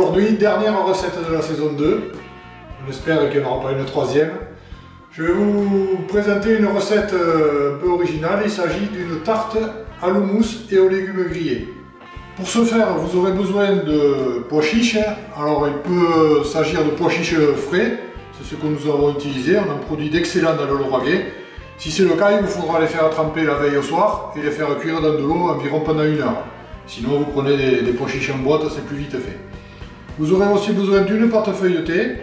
aujourd'hui, dernière recette de la saison 2. On espère qu'il n'y en aura pas une troisième. Je vais vous présenter une recette un peu originale. Il s'agit d'une tarte à l'houmous et aux légumes grillés. Pour ce faire, vous aurez besoin de pois chiches. Alors il peut s'agir de pois chiches frais, c'est ce que nous avons utilisé. On a un produit d'excellent dans le Lauragais. Si c'est le cas, il vous faudra les faire tremper la veille au soir et les faire cuire dans de l'eau environ pendant 1 heure. Sinon vous prenez des pois chiches en boîte, c'est plus vite fait. Vous aurez aussi besoin d'une pâte feuilletée,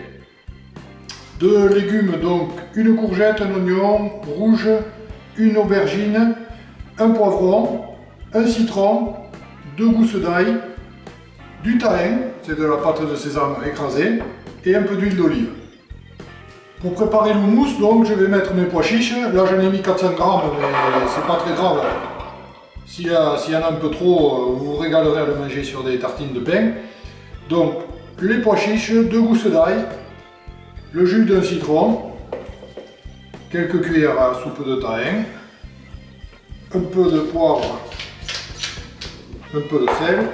de légumes, donc une courgette, un oignon rouge, une aubergine, un poivron, un citron, 2 gousses d'ail, du thym, c'est de la pâte de sésame écrasée, et un peu d'huile d'olive. Pour préparer l'houmous, donc je vais mettre mes pois chiches. Là j'en ai mis 400 grammes, mais c'est pas très grave. S'il y en a un peu trop, vous vous régalerez à le manger sur des tartines de pain. Donc les pois chiches, 2 gousses d'ail, le jus d'un citron, quelques cuillères à soupe de thym, un peu de poivre, un peu de sel,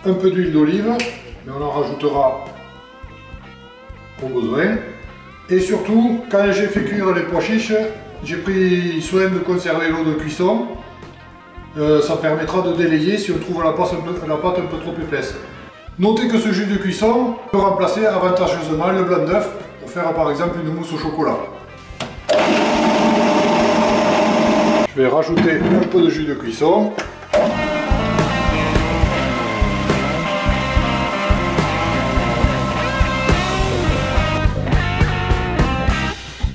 un peu d'huile d'olive, mais on en rajoutera au besoin. Et surtout, quand j'ai fait cuire les pois chiches, j'ai pris soin de conserver l'eau de cuisson. Ça permettra de délayer si on trouve la pâte un peu trop épaisse. Notez que ce jus de cuisson peut remplacer avantageusement le blanc d'œuf pour faire par exemple une mousse au chocolat. Je vais rajouter un peu de jus de cuisson.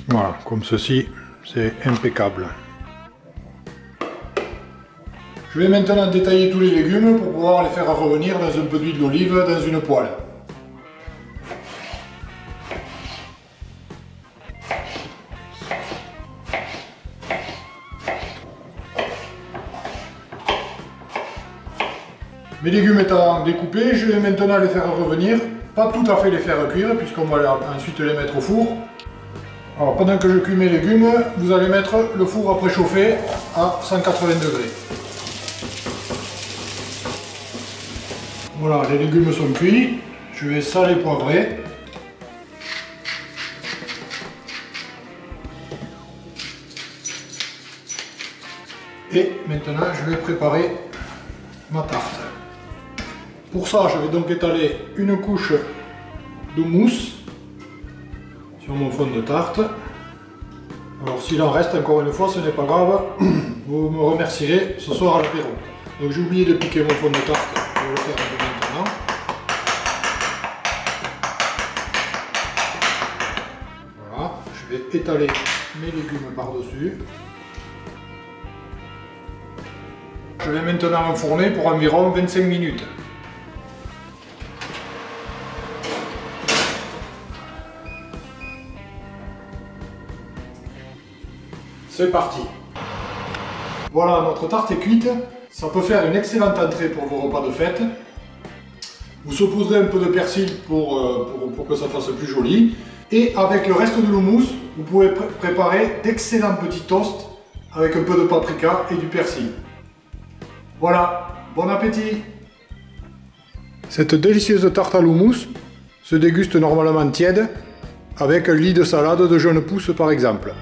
Voilà, comme ceci, c'est impeccable. Je vais maintenant détailler tous les légumes pour pouvoir les faire revenir dans un peu d'huile d'olive dans une poêle. Mes légumes étant découpés, je vais maintenant les faire revenir, pas tout à fait les faire cuire puisqu'on va ensuite les mettre au four. Alors pendant que je cuis mes légumes, vous allez mettre le four à préchauffer à 180 degrés. Voilà, les légumes sont cuits, je vais saler poivrer. Et maintenant je vais préparer ma tarte. Pour ça, je vais donc étaler une couche de mousse sur mon fond de tarte. Alors s'il en reste, encore une fois, ce n'est pas grave, vous me remercierez ce soir à l'apéro. Donc j'ai oublié de piquer mon fond de tarte, je vais le faire un peu maintenant. Voilà, je vais étaler mes légumes par-dessus. Je vais maintenant enfourner pour environ 25 minutes. C'est parti. Voilà, notre tarte est cuite. Ça peut faire une excellente entrée pour vos repas de fête. Vous saupoudrez un peu de persil pour que ça fasse plus joli. Et avec le reste de l'houmous, vous pouvez préparer d'excellents petits toasts avec un peu de paprika et du persil. Voilà, bon appétit! Cette délicieuse tarte à l'houmous se déguste normalement tiède avec un lit de salade de jeunes pousses par exemple.